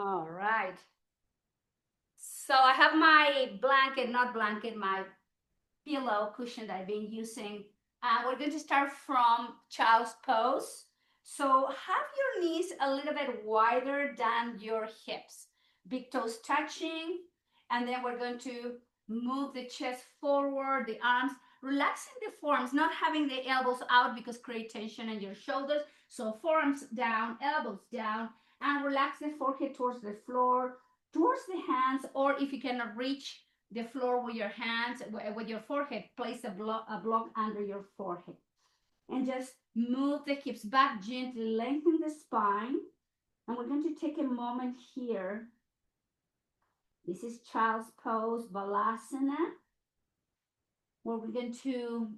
All right. So I have my blanket, not blanket, my pillow cushion that I've been using. We're going to start from child's pose. So have your knees a little bit wider than your hips. Big toes touching. And then we're going to move the chest forward, the arms, relaxing the forearms, not having the elbows out because create tension in your shoulders. So forearms down, elbows down, and relax the forehead towards the floor, towards the hands, or if you cannot reach the floor with your hands, with your forehead, place a block under your forehead. And just move the hips back gently, lengthen the spine. And we're going to take a moment here. This is child's pose, Balasana, where we're going to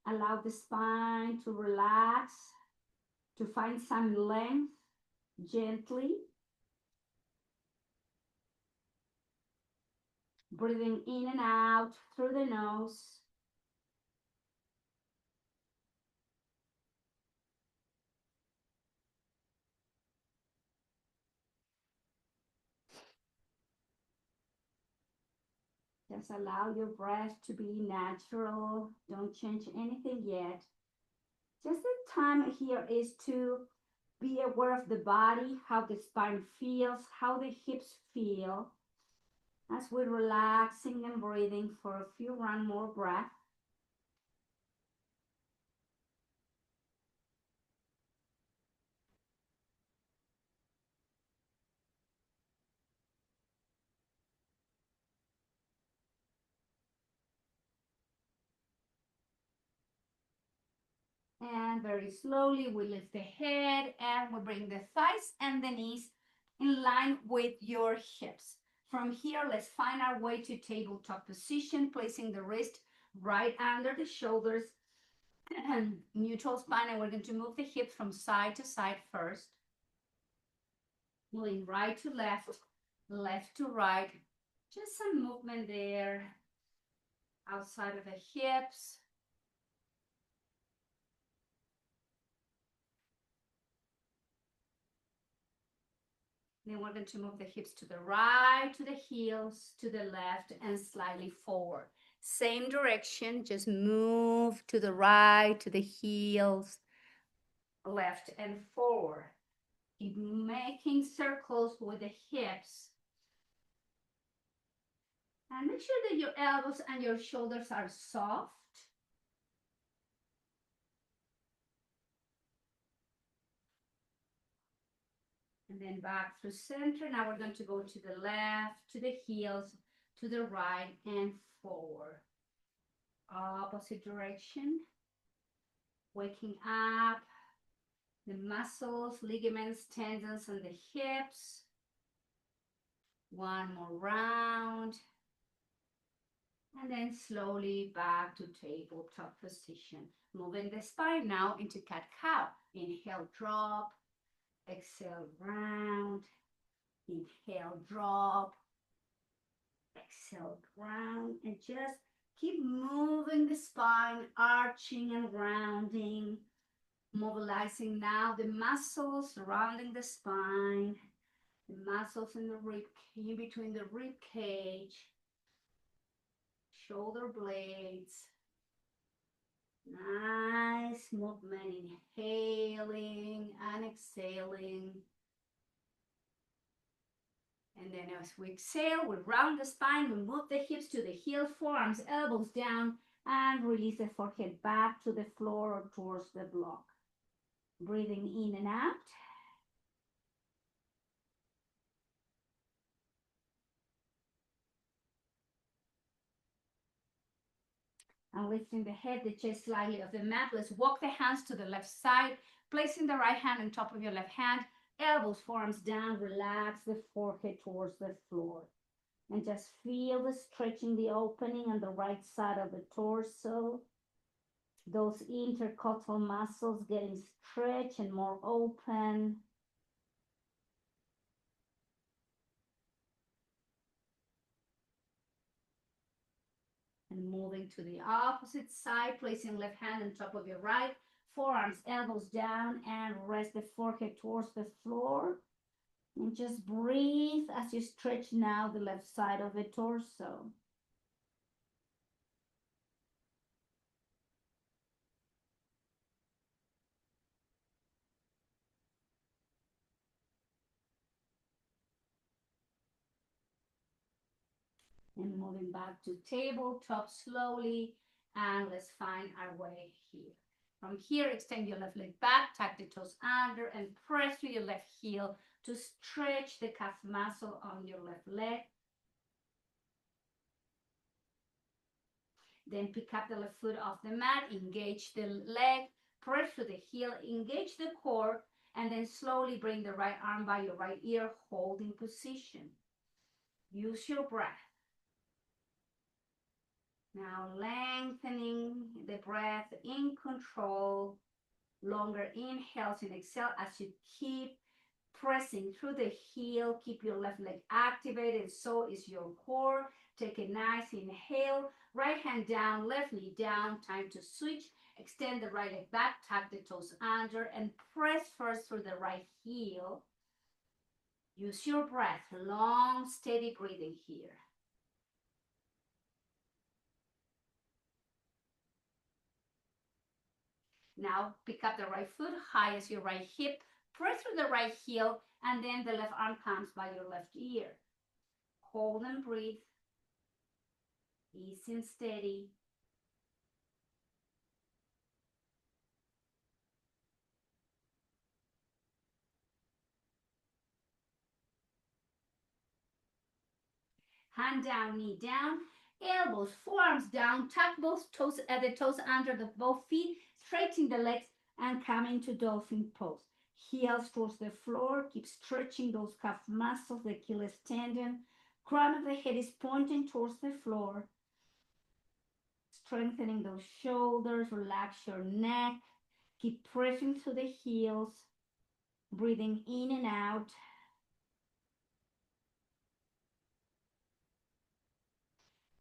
allow the spine to relax, to find some length gently. Breathing in and out through the nose. Just allow your breath to be natural. Don't change anything yet. Just the time here is to be aware of the body, how the spine feels, how the hips feel. As we're relaxing and breathing for a few round more breath. And very slowly we lift the head and we bring the thighs and the knees in line with your hips. From here, let's find our way to tabletop position, placing the wrist right under the shoulders and neutral spine. And we're going to move the hips from side to side first. Moving right to left, left to right. Just some movement there outside of the hips. Then we're going to move the hips to the right, to the heels, to the left, and slightly forward. Same direction, just move to the right, to the heels, left and forward. Keep making circles with the hips. And make sure that your elbows and your shoulders are soft. And then back through center. Now we're going to go to the left, to the heels, to the right, and forward. Opposite direction. Waking up the muscles, ligaments, tendons, and the hips. One more round. And then slowly back to tabletop position. Moving the spine now into cat-cow. Inhale, drop. Exhale, round. Inhale, drop. Exhale, round. And just keep moving the spine, arching and rounding. Mobilizing now the muscles surrounding the spine, the muscles in the rib, in between the rib cage, shoulder blades. Nice movement, inhaling and exhaling. And then as we exhale, we round the spine, we move the hips to the heels, forearms, elbows down, and release the forehead back to the floor or towards the block. Breathing in and out. And lifting the head, the chest slightly off the mat. Let's walk the hands to the left side, placing the right hand on top of your left hand, elbows, forearms down, relax the forehead towards the floor. And just feel the stretching, the opening on the right side of the torso. Those intercostal muscles getting stretched and more open. And moving to the opposite side, placing left hand on top of your right, forearms, elbows down, and rest the forehead towards the floor. And just breathe as you stretch now the left side of the torso. And moving back to tabletop slowly. And let's find our way here. From here, extend your left leg back, tuck the toes under, and press with your left heel to stretch the calf muscle on your left leg. Then pick up the left foot off the mat, engage the leg, press to the heel, engage the core, and then slowly bring the right arm by your right ear, holding position. Use your breath. Now lengthening the breath in control, longer inhales and exhale as you keep pressing through the heel. Keep your left leg activated, so is your core. Take a nice inhale, right hand down, left knee down. Time to switch. Extend the right leg back, tuck the toes under, and press first through the right heel. Use your breath, long, steady breathing here. Now pick up the right foot, high as your right hip, press through the right heel, and then the left arm comes by your left ear. Hold and breathe. Easy and steady. Hand down, knee down, elbows, forearms down, tuck both toes, the toes under the both feet, straighten the legs, and come into dolphin pose. Heels towards the floor, keep stretching those calf muscles, the Achilles tendon. Crown of the head is pointing towards the floor. Strengthening those shoulders, relax your neck. Keep pressing through the heels, breathing in and out.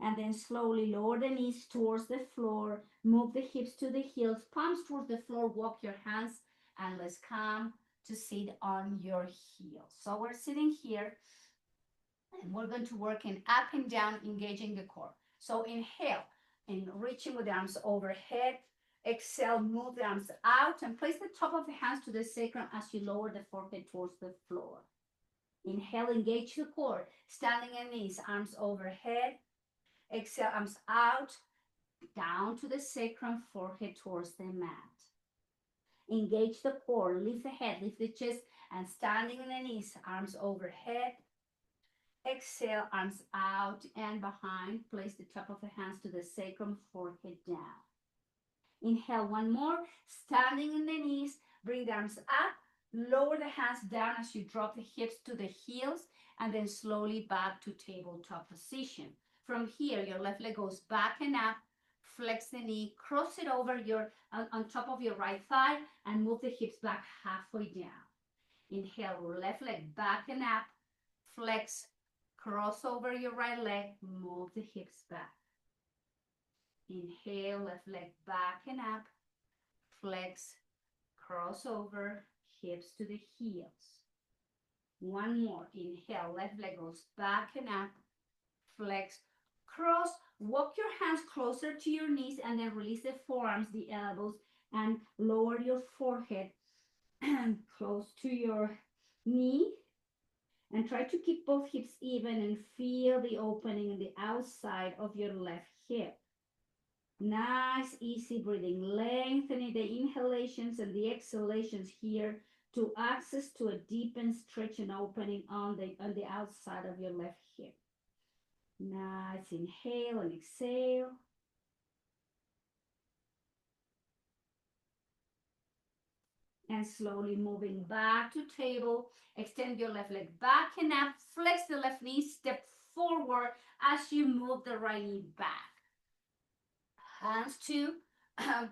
And then slowly lower the knees towards the floor. Move the hips to the heels, palms towards the floor. Walk your hands, and let's come to sit on your heels. So we're sitting here, and we're going to work in up and down, engaging the core. So inhale, and reaching with the arms overhead. Exhale, move the arms out, and place the top of the hands to the sacrum as you lower the forehead towards the floor. Inhale, engage the core, standing on knees, arms overhead. Exhale, arms out, down to the sacrum, forehead towards the mat. Engage the core, lift the head, lift the chest, and standing on the knees, arms overhead. Exhale, arms out and behind. Place the top of the hands to the sacrum, forehead down. Inhale, one more, standing on the knees, bring the arms up, lower the hands down as you drop the hips to the heels, and then slowly back to tabletop position. From here, your left leg goes back and up, flex the knee, cross it over on top of your right thigh, and move the hips back halfway down. Inhale, left leg back and up, flex, cross over your right leg, move the hips back. Inhale, left leg back and up, flex, cross over, hips to the heels. One more, inhale, left leg goes back and up, flex, cross, walk your hands closer to your knees, and then release the forearms, the elbows, and lower your forehead close to your knee. And try to keep both hips even and feel the opening in the outside of your left hip. Nice, easy breathing, lengthening the inhalations and the exhalations here to access to a deepened stretch and opening on the outside of your left hip. Nice, inhale and exhale. And slowly moving back to table. Extend your left leg back and up. Flex the left knee, step forward as you move the right knee back. Hands to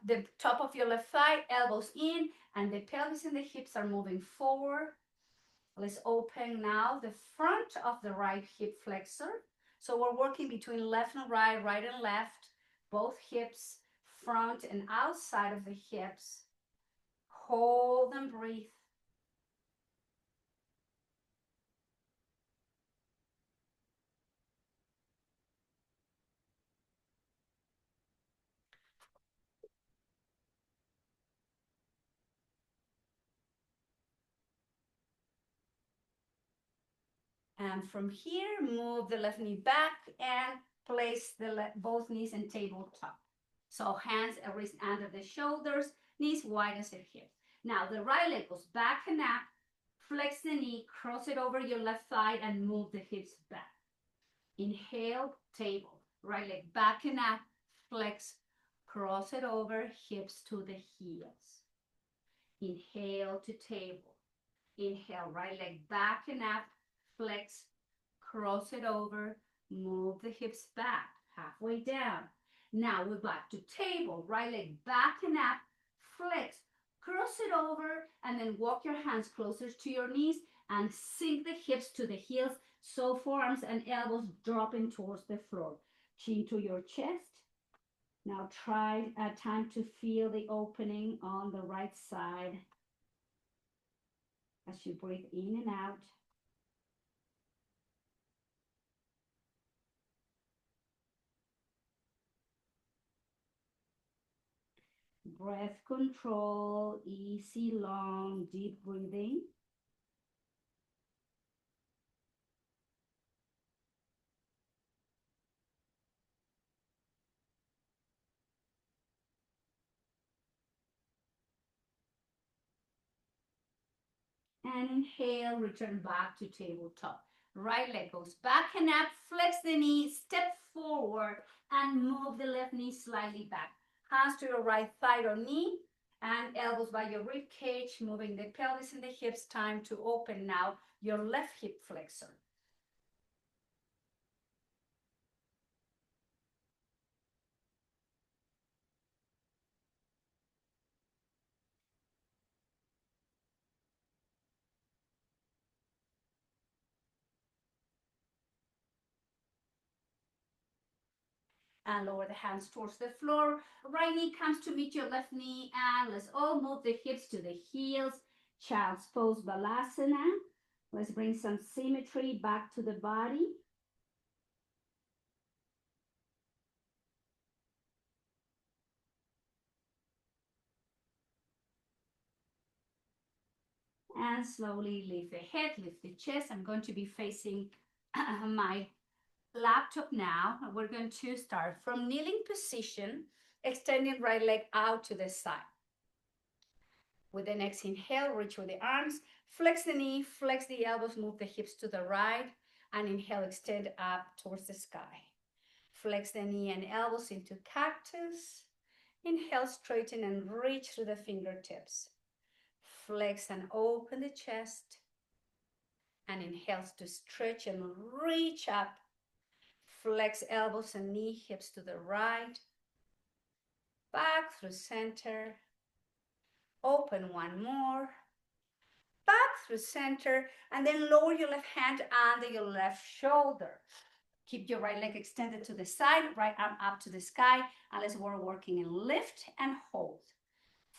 the top of your left thigh, elbows in, and the pelvis and the hips are moving forward. Let's open now the front of the right hip flexor. So we're working between left and right, right and left, both hips, front and outside of the hips. Hold and breathe. And from here, move the left knee back and place both knees in tabletop. So hands at wrist under the shoulders, knees wide as your hips. Now the right leg goes back and up. Flex the knee, cross it over your left thigh and move the hips back. Inhale, table. Right leg back and up. Flex, cross it over, hips to the heels. Inhale to table. Inhale, right leg back and up. Flex, cross it over, move the hips back, halfway down. Now we're back to table, right leg back and up, flex, cross it over, and then walk your hands closer to your knees and sink the hips to the heels, so forearms and elbows dropping towards the floor. Chin to your chest. Now try time to feel the opening on the right side as you breathe in and out. Breath control, easy, long, deep breathing. And inhale, return back to tabletop. Right leg goes back and up, flex the knee, step forward, and move the left knee slightly back. Hands to your right thigh or knee, and elbows by your rib cage, moving the pelvis and the hips. Time to open now your left hip flexor. And lower the hands towards the floor. Right knee comes to meet your left knee, and let's all move the hips to the heels. Child's pose, Balasana. Let's bring some symmetry back to the body. And slowly lift the head, lift the chest. I'm going to be facing my laptop now. We're going to start from kneeling position, extending right leg out to the side. With the next inhale, reach with the arms, flex the knee, flex the elbows, move the hips to the right, and inhale, extend up towards the sky. Flex the knee and elbows into cactus. Inhale, straighten and reach through the fingertips. Flex and open the chest. And inhale to stretch and reach up. Flex elbows and knee, hips to the right. Back through center. Open one more. Back through center. And then lower your left hand under your left shoulder. Keep your right leg extended to the side, right arm up to the sky. Unless we're working in lift and hold.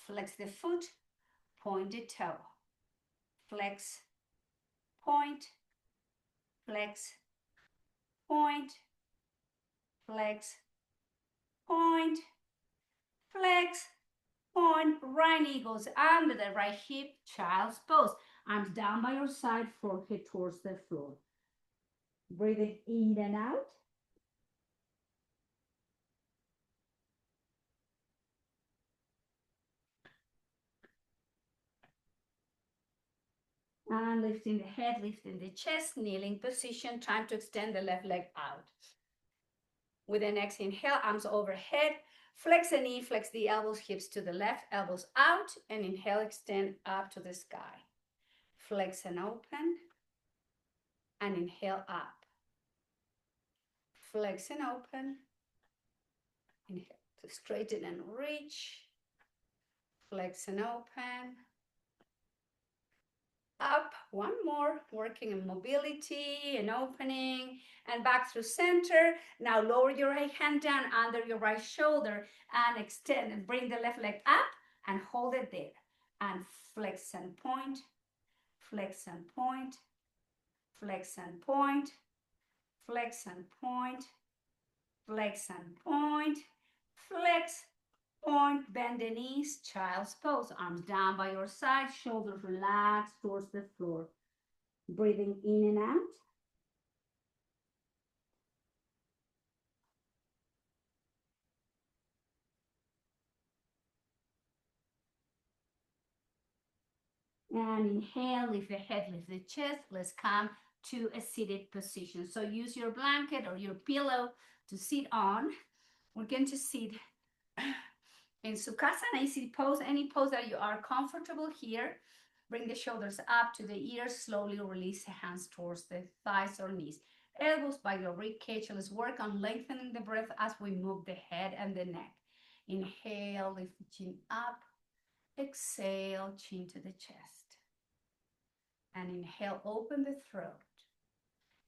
Flex the foot, point the toe. Flex, point, flex, point, flex, point, flex, point. Right knee goes under the right hip, child's pose. Arms down by your side, forehead towards the floor. Breathing in and out. And lifting the head, lifting the chest, kneeling position. Time to extend the left leg out. With the next inhale, arms overhead. Flex the knee, flex the elbows, hips to the left, elbows out. And inhale, extend up to the sky. Flex and open. And inhale up. Flex and open. Inhale to straighten and reach. Flex and open. Up, one more, working on mobility and opening, and back through center. Now lower your right hand down under your right shoulder and extend and bring the left leg up and hold it there. And flex and point, flex and point, flex and point, flex and point, flex and point, flex, point, bend the knees, child's pose. Arms down by your side, shoulders relaxed towards the floor. Breathing in and out. And inhale, lift the head, lift the chest. Let's come to a seated position. So use your blanket or your pillow to sit on. We're going to sit in Sukhasana, easy pose, any pose that you are comfortable here. Bring the shoulders up to the ears. Slowly release the hands towards the thighs or knees. Elbows by your rib cage. Let's work on lengthening the breath as we move the head and the neck. Inhale, lift the chin up. Exhale, chin to the chest. And inhale, open the throat.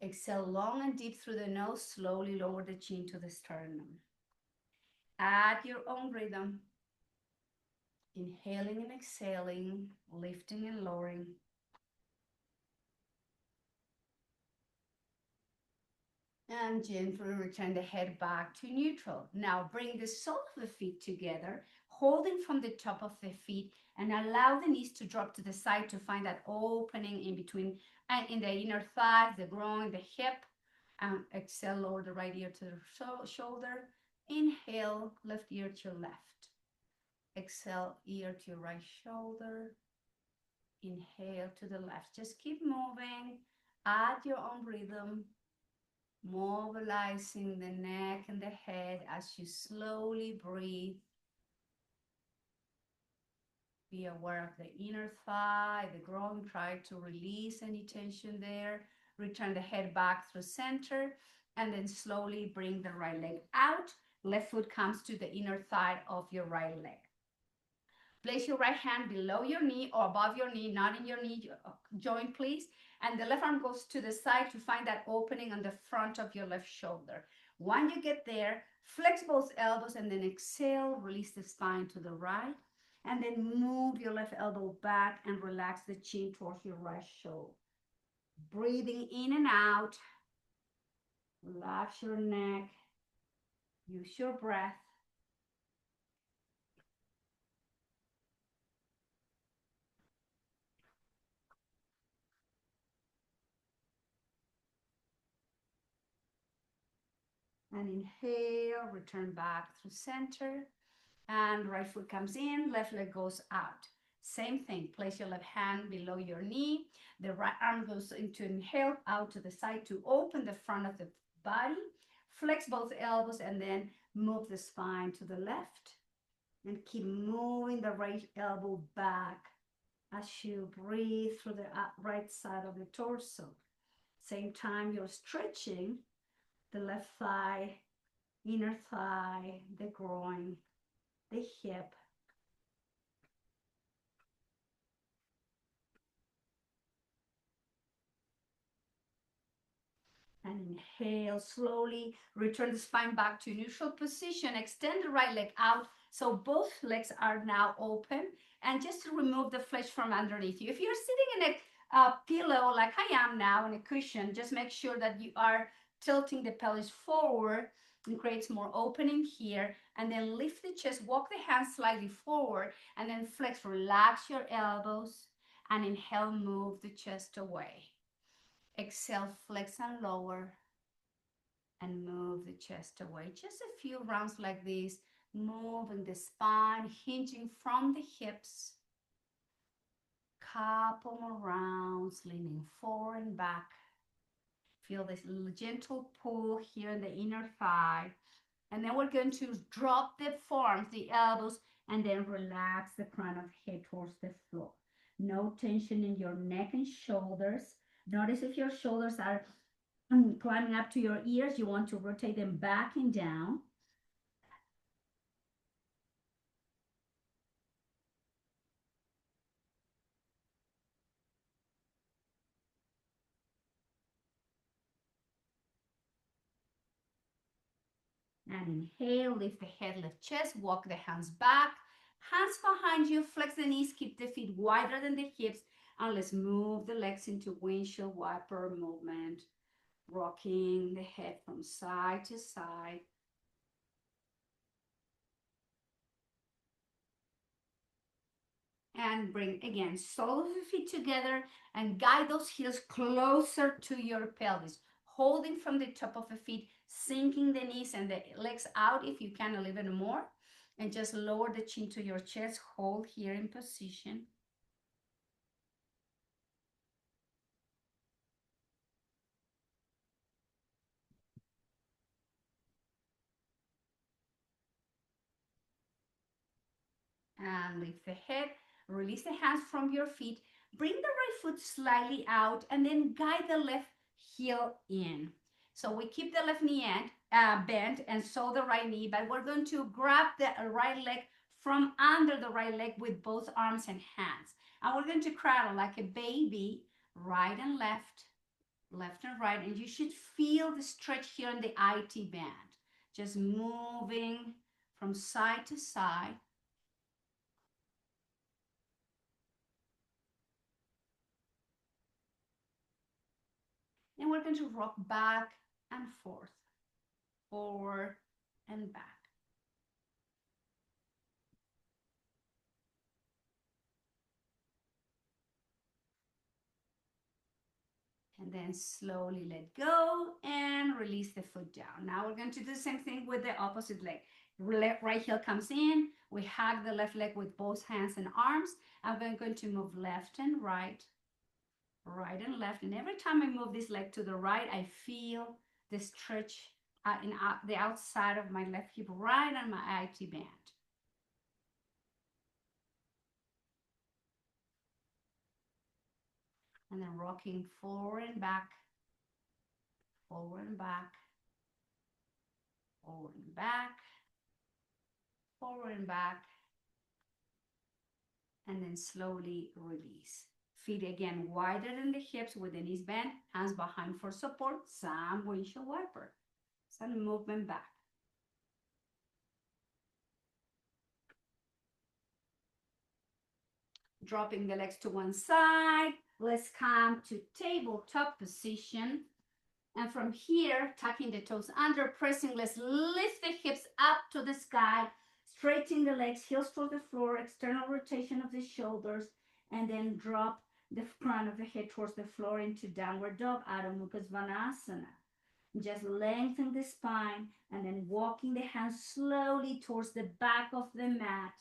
Exhale long and deep through the nose. Slowly lower the chin to the sternum. At your own rhythm. Inhaling and exhaling, lifting and lowering. And gently return the head back to neutral. Now bring the sole of the feet together, holding from the top of the feet, and allow the knees to drop to the side to find that opening in between and in the inner thigh, the groin, the hip. And exhale, lower the right ear to the shoulder. Inhale, left ear to your left. Exhale, ear to your right shoulder. Inhale to the left. Just keep moving at your own rhythm, mobilizing the neck and the head as you slowly breathe. Be aware of the inner thigh, the groin. Try to release any tension there. Return the head back through center, and then slowly bring the right leg out. Left foot comes to the inner thigh of your right leg. Place your right hand below your knee or above your knee, not in your knee joint, please. And the left arm goes to the side to find that opening on the front of your left shoulder. When you get there, flex both elbows and then exhale, release the spine to the right. And then move your left elbow back and relax the chin towards your right shoulder. Breathing in and out. Relax your neck. Use your breath. And inhale, return back through center. And right foot comes in, left leg goes out. Same thing, place your left hand below your knee. The right arm goes into inhale, out to the side to open the front of the body. Flex both elbows and then move the spine to the left. And keep moving the right elbow back as you breathe through the right side of the torso. Same time you're stretching the left thigh, inner thigh, the groin, the hip. And inhale, slowly return the spine back to neutral position. Extend the right leg out so both legs are now open. And just to remove the flesh from underneath you. If you're sitting in a pillow like I am now in a cushion, just make sure that you are tilting the pelvis forward and creates more opening here. And then lift the chest, walk the hands slightly forward, and then flex, relax your elbows. And inhale, move the chest away. Exhale, flex and lower, and move the chest away. Just a few rounds like this, moving the spine, hinging from the hips. Couple more rounds, leaning forward and back. Feel this little gentle pull here in the inner thigh. And then we're going to drop the forearms, the elbows, and then relax the crown of the head towards the floor. No tension in your neck and shoulders. Notice if your shoulders are climbing up to your ears, you want to rotate them back and down. And inhale, lift the head, lift chest, walk the hands back. Hands behind you, flex the knees, keep the feet wider than the hips, and let's move the legs into windshield wiper movement, rocking the head from side to side. And bring again soles of the feet together and guide those heels closer to your pelvis, holding from the top of the feet, sinking the knees and the legs out if you can a little bit more, and just lower the chin to your chest. Hold here in position. and lift the head. Release the hands from your feet. Bring the right foot slightly out and then guide the left heel in. So we keep the left knee bent and so the right knee, but we're going to grab the right leg from under the right leg with both arms and hands. And we're going to cradle like a baby, right and left, left and right. And you should feel the stretch here in the IT band. Just moving from side to side. And we're going to rock back and forth, forward and back. And then slowly let go and release the foot down. Now we're going to do the same thing with the opposite leg. Right heel comes in. We hug the left leg with both hands and arms. And we're going to move left and right, right and left. And every time I move this leg to the right, I feel the stretch in the outside of my left hip, right on my IT band. And then rocking forward and back, forward and back, forward and back, forward and back, and then slowly release. Feet again wider than the hips with the knees bent, hands behind for support, some windshield wiper. Some movement back. Dropping the legs to one side. Let's come to tabletop position. And from here, tucking the toes under, pressing, let's lift the hips up to the sky, straightening the legs, heels toward the floor, external rotation of the shoulders, and then drop the crown of the head towards the floor into downward dog, Adho Mukha Svanasana. Just lengthen the spine and then walking the hands slowly towards the back of the mat,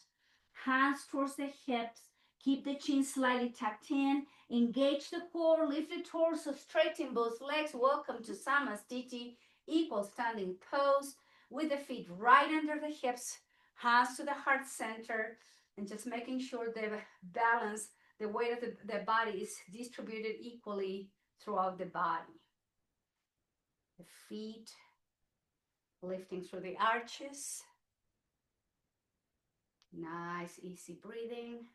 hands towards the hips. Keep the chin slightly tucked in. Engage the core, lift the torso, straighten both legs. Welcome to Samastiti, equal standing pose with the feet right under the hips, hands to the heart center, and just making sure the balance, the weight of the body is distributed equally throughout the body. The feet lifting through the arches. Nice, easy breathing.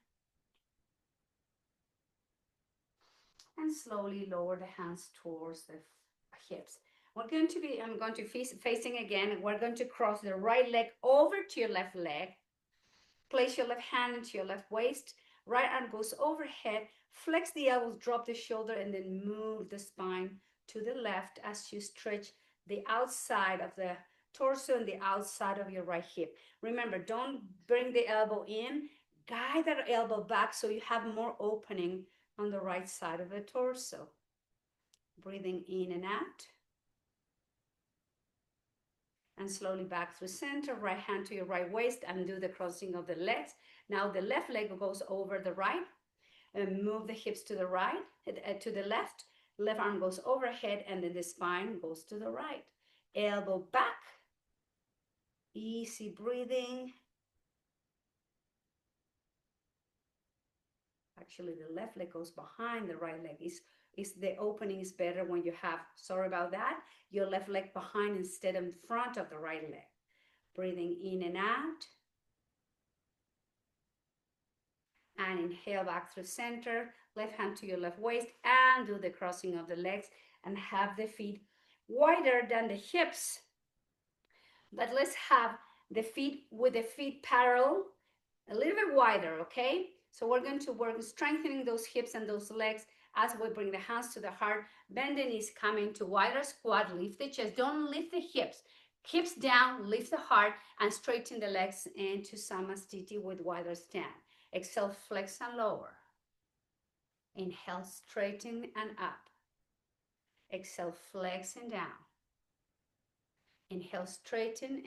And slowly lower the hands towards the hips. I'm going to facing again. We're going to cross the right leg over to your left leg. Place your left hand into your left waist. Right arm goes overhead. Flex the elbows, drop the shoulder, and then move the spine to the left as you stretch the outside of the torso and the outside of your right hip. Remember, don't bring the elbow in. Guide that elbow back so you have more opening on the right side of the torso. Breathing in and out. And slowly back through center, right hand to your right waist, and do the crossing of the legs. Now the left leg goes over the right, and move the hips to the right, to the left. Left arm goes overhead, and then the spine goes to the right. Elbow back. Easy breathing. Actually, the left leg goes behind the right leg. The opening is better when you have, sorry about that, your left leg behind instead of in front of the right leg. Breathing in and out. And inhale back through center, left hand to your left waist, and do the crossing of the legs and have the feet wider than the hips. But let's have the feet with the feet parallel, a little bit wider, okay? So we're going to work strengthening those hips and those legs as we bring the hands to the heart. Bend the knees, come into wider squat, lift the chest, don't lift the hips. Hips down, lift the heart, and straighten the legs into Samastiti with wider stand. Exhale, flex and lower. Inhale, straighten and up. Exhale, flex and down. Inhale, straighten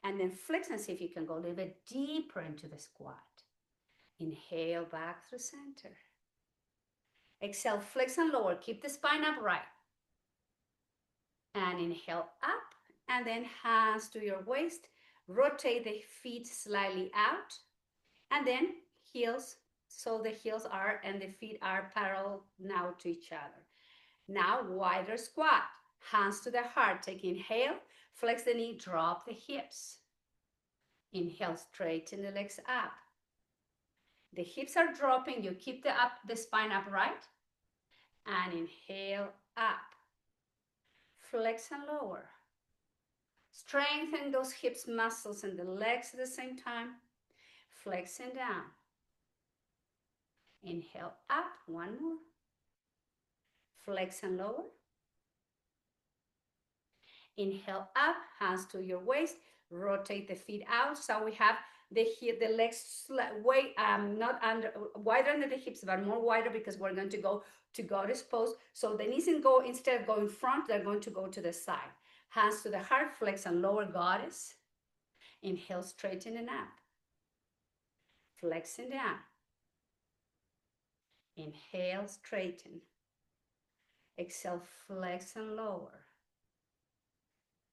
and then flex and see if you can go a little bit deeper into the squat. Inhale, back through center. Exhale, flex and lower. Keep the spine upright. And inhale up, and then hands to your waist. Rotate the feet slightly out. And then heels, so the heels are and the feet are parallel now to each other. Now wider squat, hands to the heart. Take inhale, flex the knee, drop the hips. Inhale, straighten the legs up. The hips are dropping, you keep the spine upright. And inhale, up. Flex and lower. Strengthen those hips muscles and the legs at the same time. Flex and down. Inhale, up. One more. Flex and lower. Inhale up, hands to your waist, rotate the feet out. So we have the legs way not under wider under the hips, but more wider because we're going to go to goddess pose. So the knees go instead of going front, they're going to go to the side. Hands to the heart, flex and lower goddess. Inhale, straighten and up. Flex and down. Inhale, straighten. Exhale, flex and lower.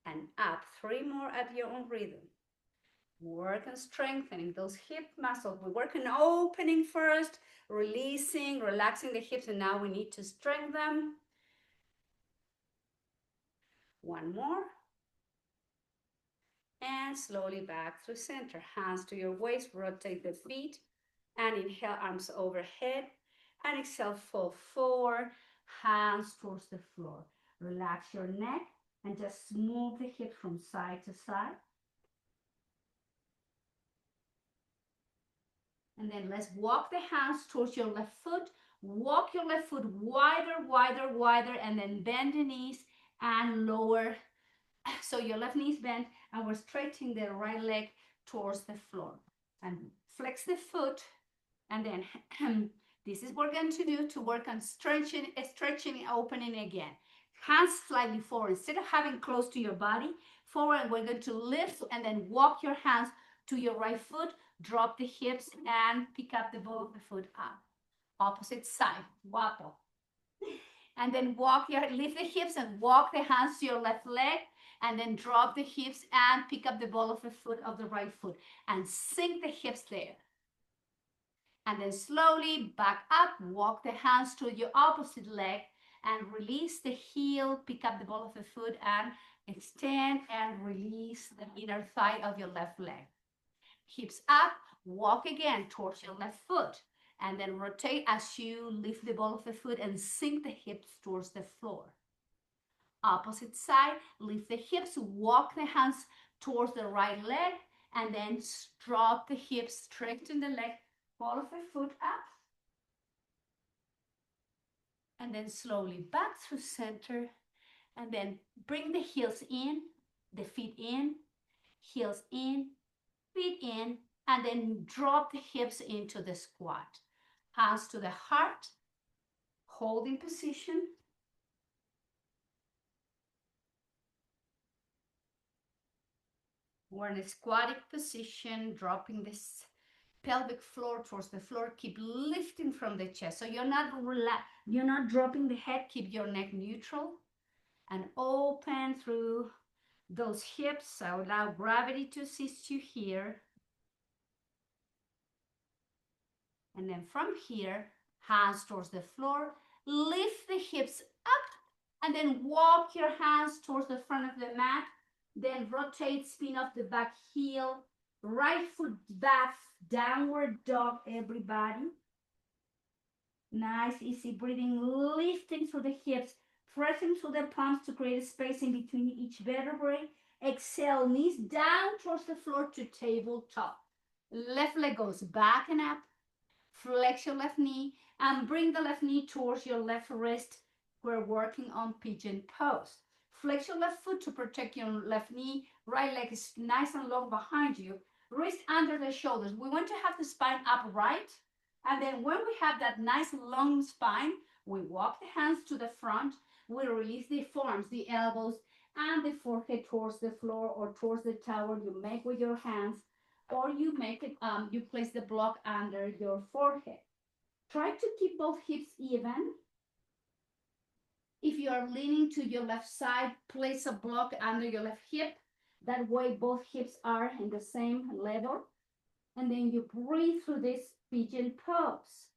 And up. 3 more at your own rhythm. Work on strengthening those hip muscles. We work on opening first, releasing, relaxing the hips, and now we need to strengthen them. 1 more. And slowly back through center. Hands to your waist, rotate the feet, and inhale, arms overhead, and exhale, fall forward, hands towards the floor. Relax your neck, and just move the hips from side to side. And then let's walk the hands towards your left foot. Walk your left foot wider, wider, wider, and then bend the knees and lower. So your left knee is bent, and we're straightening the right leg towards the floor. And flex the foot, and then this is what we're going to do to work on stretching and opening again. Hands slightly forward. Instead of having close to your body, forward, we're going to lift and then walk your hands to your right foot, drop the hips, and pick up the ball of the foot up. Opposite side, guapo. And then lift the hips and walk the hands to your left leg, and then drop the hips and pick up the ball of the foot of the right foot, and sink the hips there. And then slowly back up, walk the hands to your opposite leg, and release the heel, pick up the ball of the foot, and extend and release the inner thigh of your left leg. Hips up, walk again towards your left foot, and then rotate as you lift the ball of the foot and sink the hips towards the floor. Opposite side, lift the hips, walk the hands towards the right leg, and then drop the hips, straighten the leg, ball of the foot up. And then slowly back through center, and then bring the heels in, the feet in, heels in, feet in, and then drop the hips into the squat. Hands to the heart, holding position. We're in a squatting position, dropping this pelvic floor towards the floor. Keep lifting from the chest. So you're not dropping the head. Keep your neck neutral and open through those hips. So allow gravity to assist you here. And then from here, hands towards the floor. Lift the hips up and then walk your hands towards the front of the mat. Then rotate, spin off the back heel. Right foot back, downward dog, everybody. Nice, easy breathing, lifting through the hips, pressing through the palms to create a space in between each vertebrae. Exhale, knees down towards the floor to tabletop. Left leg goes back and up. Flex your left knee and bring the left knee towards your left wrist. We're working on pigeon pose. Flex your left foot to protect your left knee. Right leg is nice and long behind you. Wrist under the shoulders. We want to have the spine upright. And then when we have that nice long spine, we walk the hands to the front. We release the forearms, the elbows, and the forehead towards the floor or towards the tower you make with your hands. Or you make it, you place the block under your forehead. Try to keep both hips even. If you are leaning to your left side, place a block under your left hip. That way both hips are in the same level. And then you breathe through this pigeon pose.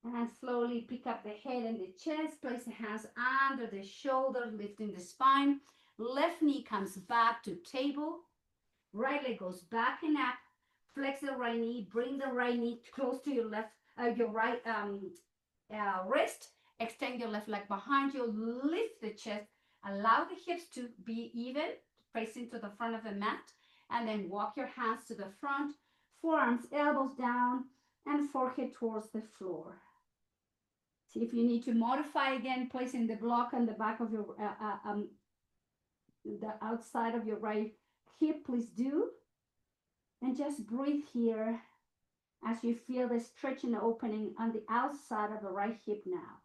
And slowly pick up the head and the chest. Place the hands under the shoulder, lifting the spine. Left knee comes back to table. Right leg goes back and up. Flex the right knee. Bring the right knee close to your right wrist. Extend your left leg behind you. Lift the chest. Allow the hips to be even, facing to the front of the mat. And then walk your hands to the front. Forearms, elbows down, and forehead towards the floor. See if you need to modify again, placing the block on the back of your, the outside of your right hip, please do. And just breathe here as you feel the stretch and opening on the outside of the right hip now.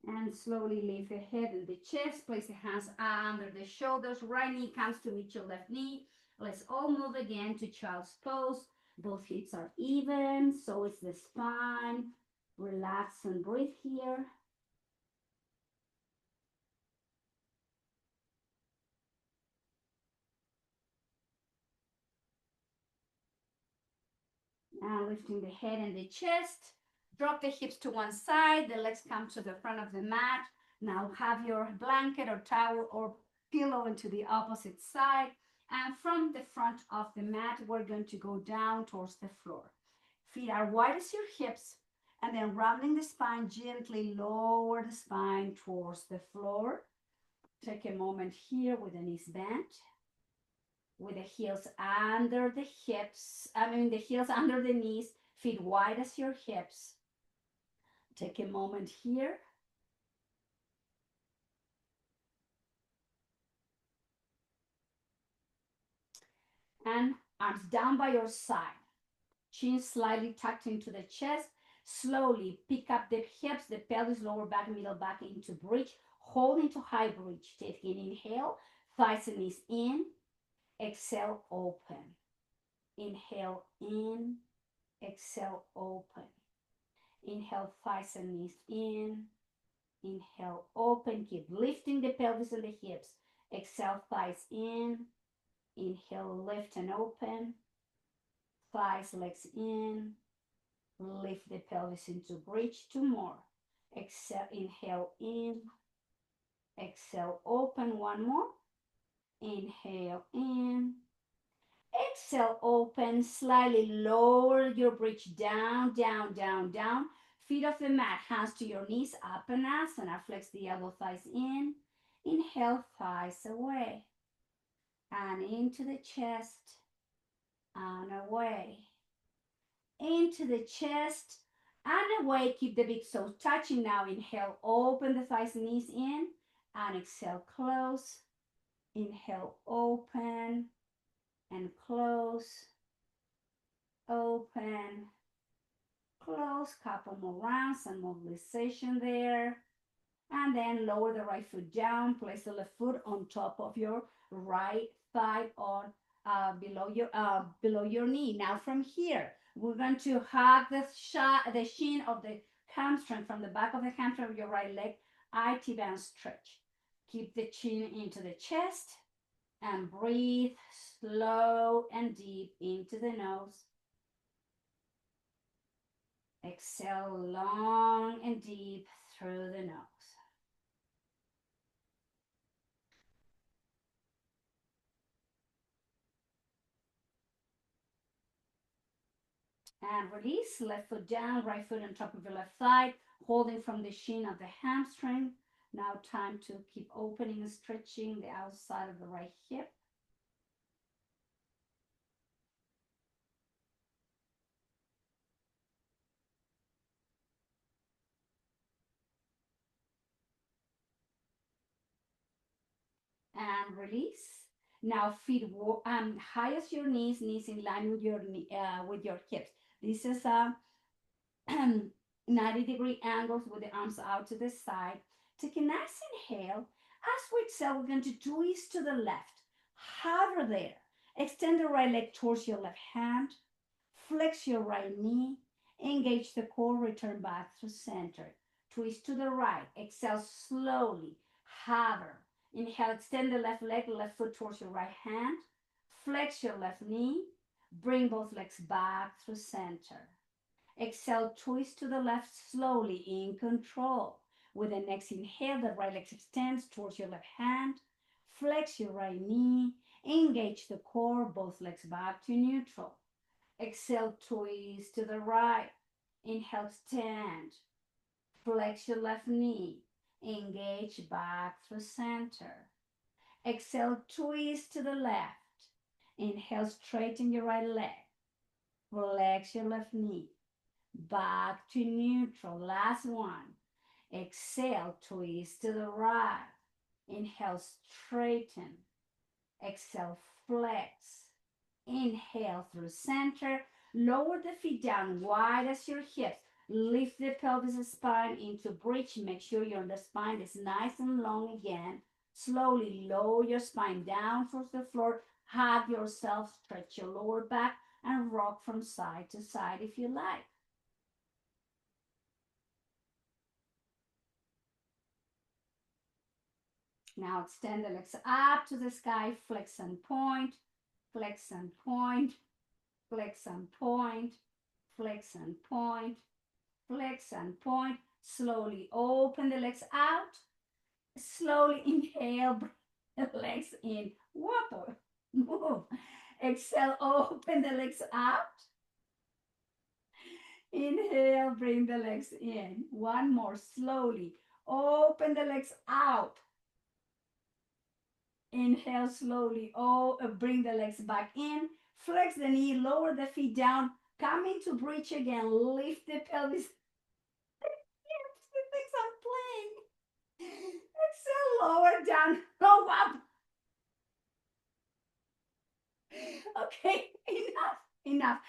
And slowly lift the head and the chest. Place the hands under the shoulders. Right knee comes to meet your left knee. Let's all move again to child's pose. Both hips are even, so is the spine. Relax and breathe here. And lifting the head and the chest. Drop the hips to one side. The legs come to the front of the mat. Now have your blanket or towel or pillow into the opposite side. And from the front of the mat, we're going to go down towards the floor. Feet are wide as your hips. And then rounding the spine, gently lower the spine towards the floor. Take a moment here with the knees bent, with the heels under the hips, the heels under the knees, feet wide as your hips. Take a moment here. And arms down by your side. Chin slightly tucked into the chest. Slowly pick up the hips, the pelvis, lower back, middle back into bridge. Hold into high bridge. Take an inhale, thighs and knees in. Exhale, open. Inhale, in. Exhale, open. Inhale, thighs and knees in. Inhale, open. Keep lifting the pelvis and the hips. Exhale, thighs in. Inhale, lift and open. Thighs, legs in. Lift the pelvis into bridge. Two more. Exhale, inhale in. Exhale, open. One more. Inhale in. Exhale, open. Slightly lower your bridge down, down, down, down. Feet off the mat, hands to your knees, up and asana. Flex the elbow, thighs in. Inhale, thighs away. And into the chest. And away. Into the chest. And away. Keep the big toes touching. Now inhale, open the thighs and knees in. And exhale, close. Inhale, open. And close. Open. Close, couple more rounds and mobilization there. And then lower the right foot down, place the left foot on top of your right thigh on below your knee. Now from here, we're going to hug the shin of the hamstring, from the back of the hamstring of your right leg, IT band stretch. Keep the chin into the chest and breathe slow and deep into the nose. Exhale long and deep through the nose. And release, left foot down, right foot on top of your left thigh, holding from the shin of the hamstring. Now time to keep opening and stretching the outside of the right hip. And release. Now feet high as your knees, knees in line with your hips. This is a 90-degree angles with the arms out to the side. Take a nice inhale. As we exhale, we're going to twist to the left. Hover there. Extend the right leg towards your left hand. Flex your right knee. Engage the core. Return back to center. Twist to the right. Exhale slowly. Hover. Inhale, extend the left leg, left foot towards your right hand. Flex your left knee. Bring both legs back through center. Exhale, twist to the left slowly in control. With the next inhale, the right leg extends towards your left hand. Flex your right knee. Engage the core, both legs back to neutral. Exhale, twist to the right. Inhale, extend. Flex your left knee. Engage back through center. Exhale, twist to the left. Inhale, straighten your right leg. Flex your left knee. Back to neutral. Last one. Exhale, twist to the right. Inhale, straighten. Exhale, flex. Inhale through center. Lower the feet down wide as your hips. Lift the pelvis and spine into bridge. Make sure your spine is nice and long again. Slowly lower your spine down towards the floor. Hug yourself, stretch your lower back, and rock from side to side if you like. Now extend the legs up to the sky, flex and point, flex and point, flex and point, flex and point, flex and point. Slowly open the legs out. Slowly inhale, bring the legs in. Whoop, move. Exhale, open the legs out. Inhale, bring the legs in. One more, slowly. Open the legs out. Inhale slowly. Bring the legs back in. Flex the knee, lower the feet down. Come into bridge again. Lift the pelvis. He thinks I'm playing. Exhale, lower down. Go up. Okay, enough.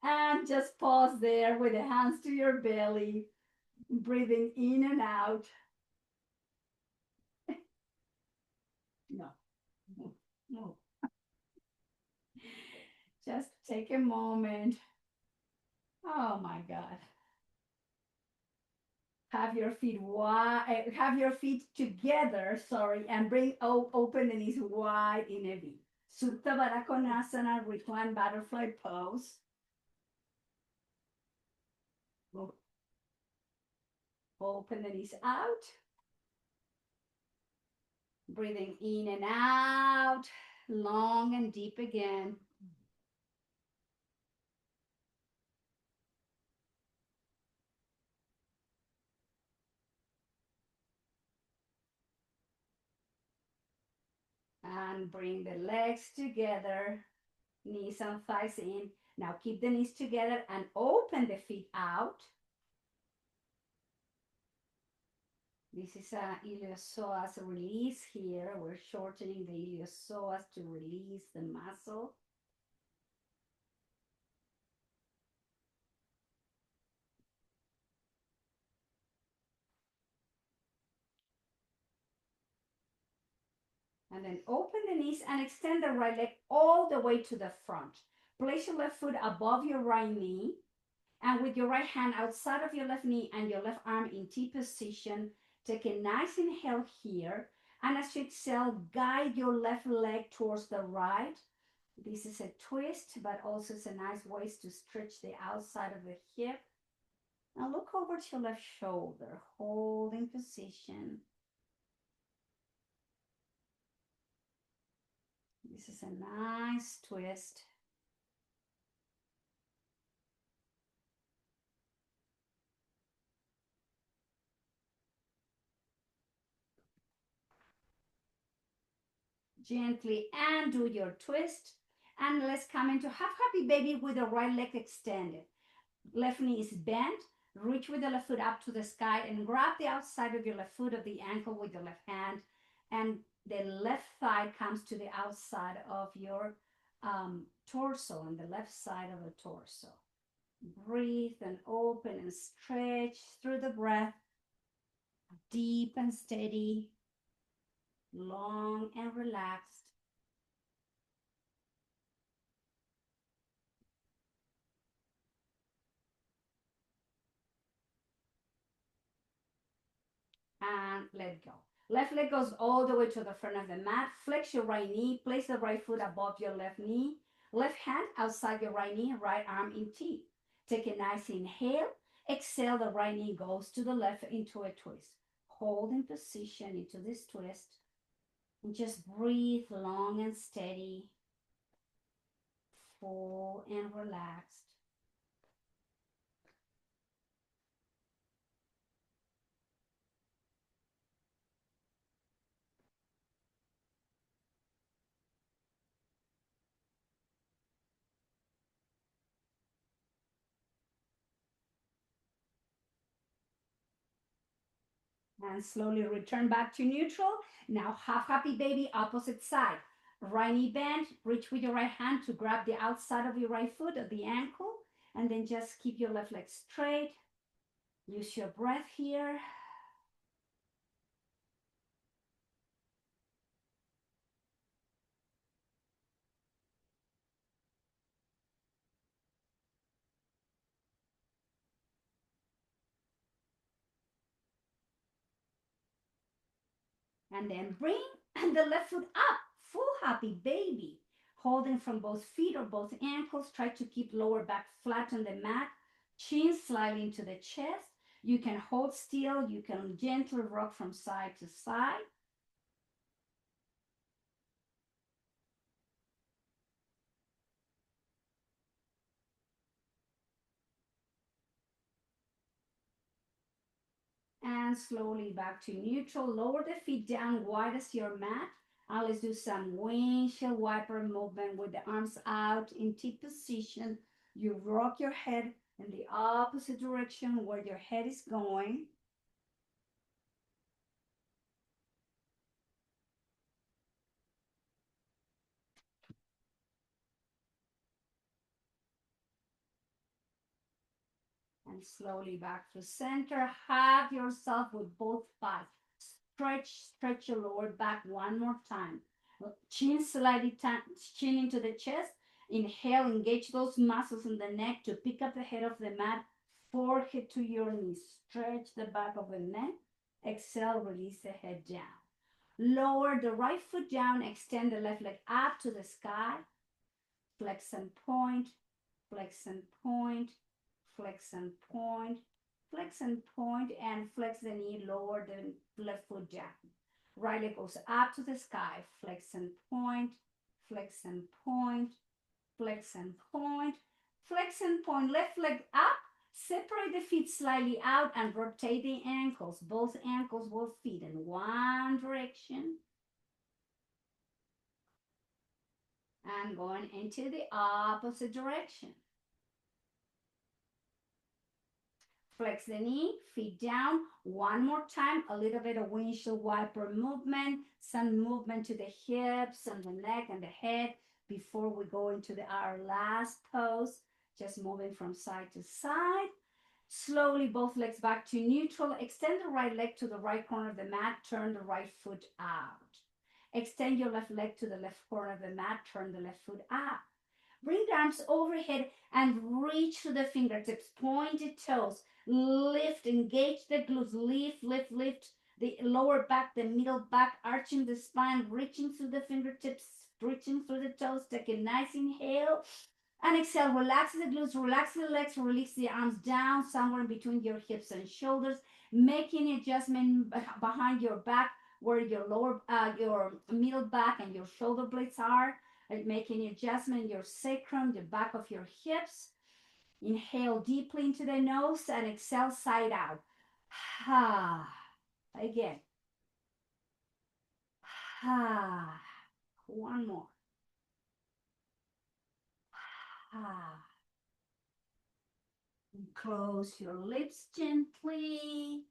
And just pause there with the hands to your belly. Breathing in and out. No. No. Just take a moment. Oh my God. Have your feet wide, have your feet together, and bring open the knees wide in a V. Supta Baddha Konasana, recline butterfly pose. Open the knees out. Breathing in and out, long and deep again. And bring the legs together, knees and thighs in. Now keep the knees together and open the feet out. This is a Illiopsoas release here. We're shortening the Illiopsoas to release the muscle. And then open the knees and extend the right leg all the way to the front. Place your left foot above your right knee, and with your right hand outside of your left knee and your left arm in T position, take a nice inhale here. And as you exhale, guide your left leg towards the right. This is a twist, but also it's a nice way to stretch the outside of the hip. Now look over to your left shoulder, holding position. This is a nice twist. Gently undo your twist. And let's come into half happy baby with the right leg extended. Left knee is bent. Reach with the left foot up to the sky and grab the outside of your left foot of the ankle with your left hand. And the left thigh comes to the outside of your torso, on the left side of the torso. Breathe and open and stretch through the breath. Deep and steady, long and relaxed. And let go. Left leg goes all the way to the front of the mat. Flex your right knee. Place the right foot above your left knee. Left hand outside your right knee. Right arm in T. Take a nice inhale. Exhale, the right knee goes to the left into a twist. Hold in position into this twist. And just breathe long and steady. Full and relaxed. And slowly return back to neutral. Now half happy baby, opposite side. Right knee bent, reach with your right hand to grab the outside of your right foot at the ankle, and then just keep your left leg straight. Use your breath here. And then bring the left foot up, full happy baby. Holding from both feet or both ankles. Try to keep lower back flat on the mat. Chin slightly into the chest. You can hold still. You can gently rock from side to side. And slowly back to neutral. Lower the feet down wide as your mat. And let's do some windshield wiper movement with the arms out in T position. You rock your head in the opposite direction where your head is going. And slowly back to center. Hug yourself with both thighs. Stretch your lower back one more time. Chin slightly, chin into the chest. Inhale, engage those muscles in the neck to pick up the head of the mat. Forehead to your knees. Stretch the back of the neck. Exhale, release the head down. Lower the right foot down. Extend the left leg up to the sky. Flex and point. Flex and point. Flex and point. Flex and point, and flex the knee, lower the left foot down. Right leg goes up to the sky. Flex and point. Flex and point. Flex and point. Flex and point. Left leg up. Separate the feet slightly out and rotate the ankles. Both ankles will feet in one direction. And going into the opposite direction. Flex the knee, feet down. One more time, a little bit of windshield wiper movement, some movement to the hips and the neck and the head before we go into our last pose. Just moving from side to side. Slowly, both legs back to neutral. Extend the right leg to the right corner of the mat. Turn the right foot out. Extend your left leg to the left corner of the mat. Turn the left foot up. Bring the arms overhead and reach to the fingertips, pointed toes. Lift, engage the glutes. Lift the lower back, the middle back, arching the spine, reaching through the fingertips, reaching through the toes. Take a nice inhale and exhale. Relax the glutes, relax the legs, release the arms down somewhere in between your hips and shoulders. Making adjustment behind your back where your middle back and your shoulder blades are. Making adjustment in your sacrum, the back of your hips. Inhale deeply into the nose and exhale side out. Ha. Again. Ha. One more. Ha. Close your lips gently.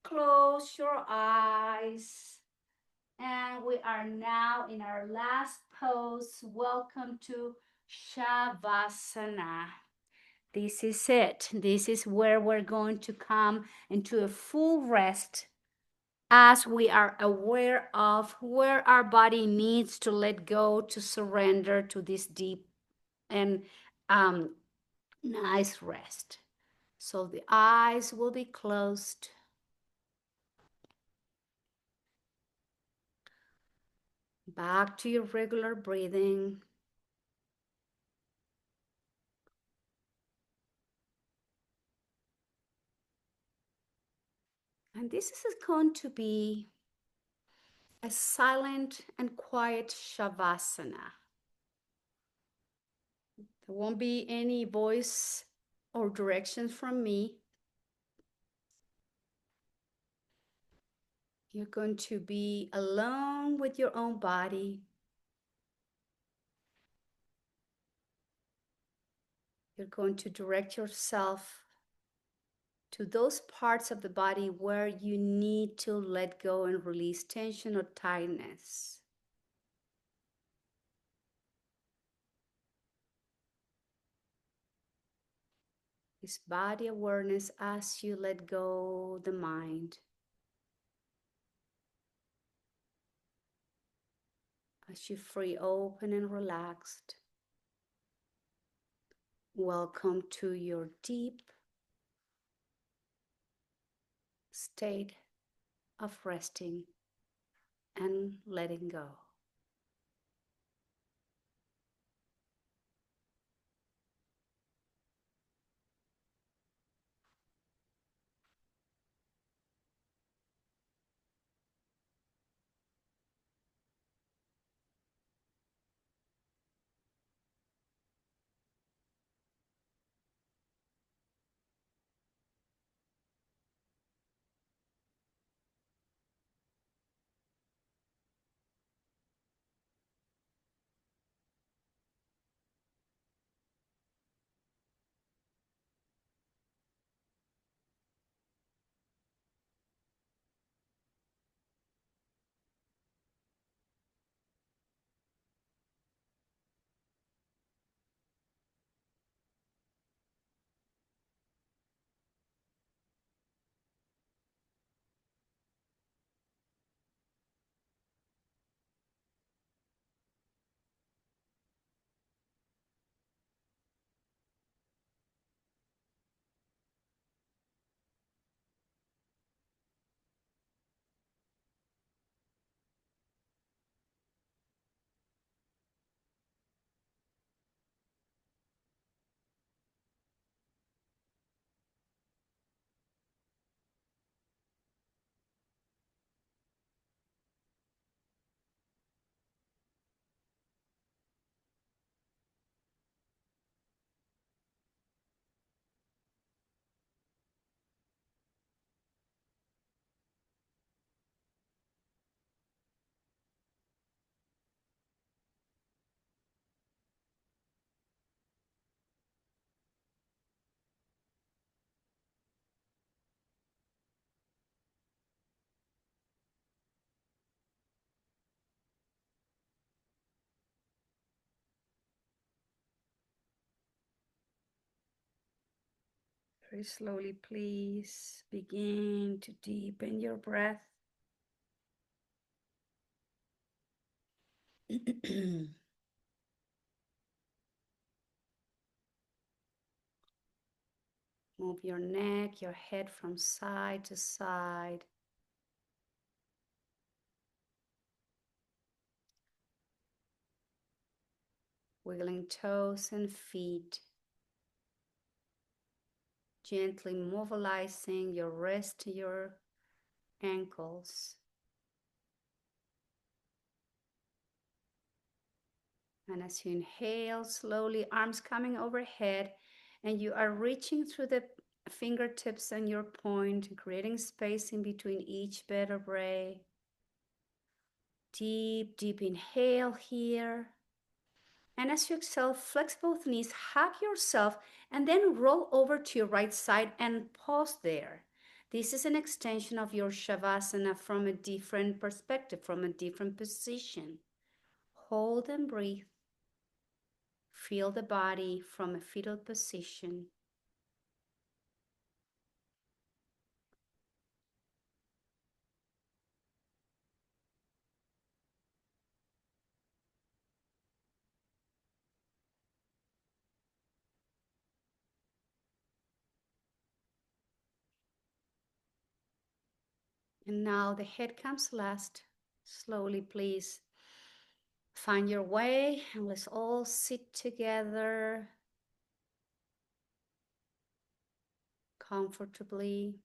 Close your eyes. And we are now in our last pose. Welcome to Shavasana. This is it. This is where we're going to come into a full rest as we are aware of where our body needs to let go, to surrender to this deep and nice rest. So the eyes will be closed. Back to your regular breathing. And this is going to be a silent and quiet Shavasana. There won't be any voice or directions from me. You're going to be alone with your own body. You're going to direct yourself to those parts of the body where you need to let go and release tension or tightness. This body awareness as you let go the mind, as you free open and relaxed. Welcome to your deep state of resting and letting go. Very slowly, please begin to deepen your breath. Move your neck, your head from side to side. Wiggling toes and feet. Gently mobilizing your wrist, your ankles. And as you inhale, slowly arms coming overhead, and you are reaching through the fingertips and your point, creating space in between each vertebrae. Deep, deep inhale here. And as you exhale, flex both knees, hug yourself, and then roll over to your right side and pause there. This is an extension of your Shavasana from a different perspective, from a different position. Hold and breathe. Feel the body from a fetal position. And now the head comes last. Slowly, please find your way, and let's all sit together comfortably.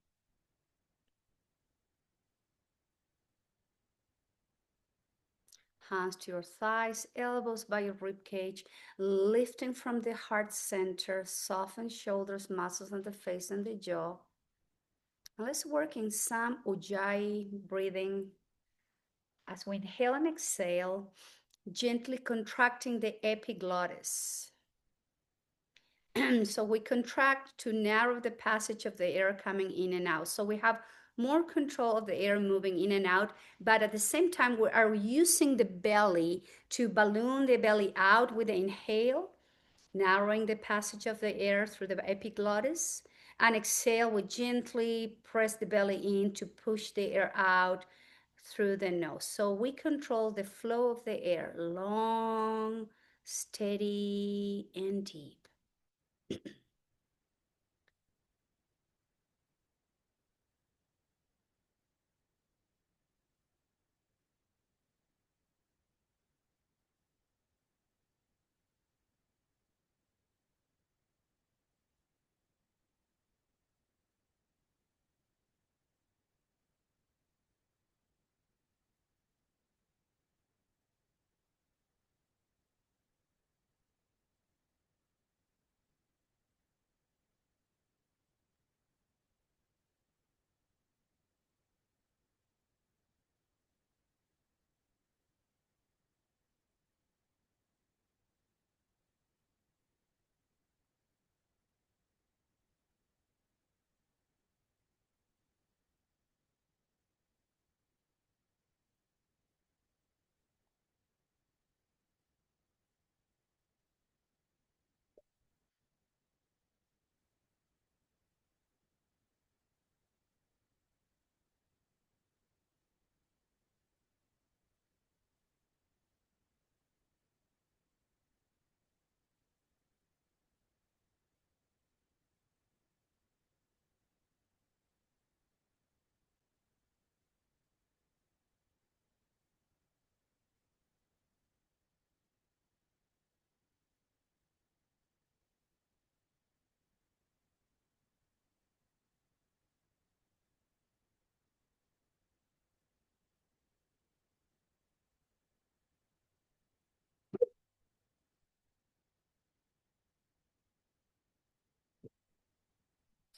Hands to your thighs, elbows by your rib cage, lifting from the heart center, soften shoulders, muscles on the face and the jaw. And let's work in some Ujjayi breathing. As we inhale and exhale, gently contracting the epiglottis. So we contract to narrow the passage of the air coming in and out. So we have more control of the air moving in and out, but at the same time, we are using the belly to balloon the belly out with the inhale, narrowing the passage of the air through the epiglottis. And exhale, we gently press the belly in to push the air out through the nose. So we control the flow of the air, long, steady, and deep.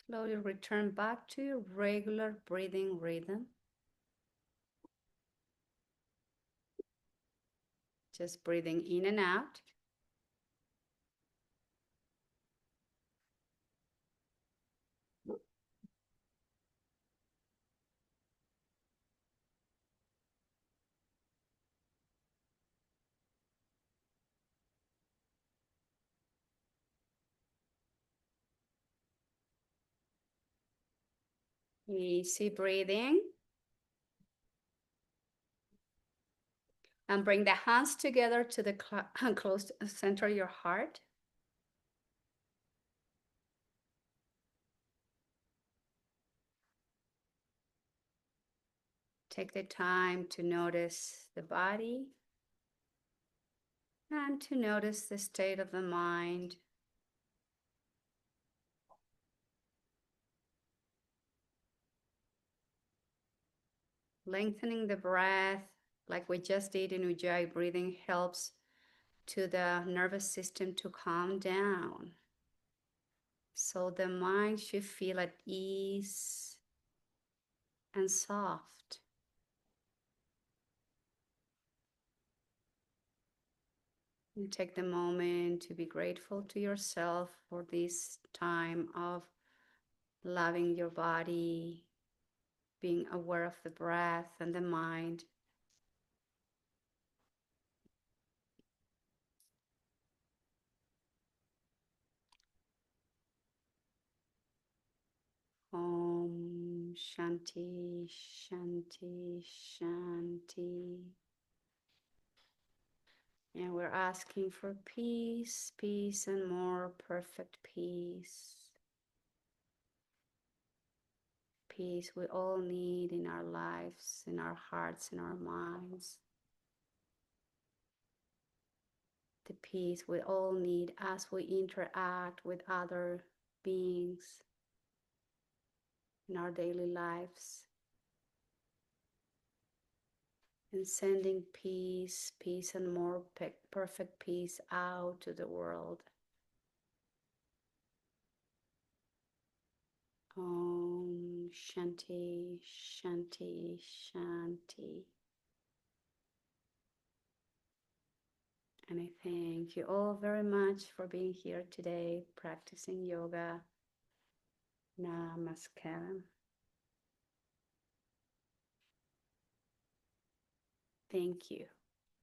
Slowly return back to your regular breathing rhythm. Just breathing in and out. Easy breathing. And bring the hands together to the close to the center of your heart. Take the time to notice the body and to notice the state of the mind. Lengthening the breath, like we just did in Ujjayi breathing, helps to the nervous system to calm down. So the mind should feel at ease and soft. You take the moment to be grateful to yourself for this time of loving your body, being aware of the breath and the mind. Om Shanti, Shanti, Shanti. And we're asking for peace, peace, and more perfect peace. Peace we all need in our lives, in our hearts, in our minds. The peace we all need as we interact with other beings in our daily lives. And sending peace, peace, and more perfect peace out to the world. Om Shanti, Shanti, Shanti. And I thank you all very much for being here today, practicing yoga. Namaskaram. Thank you.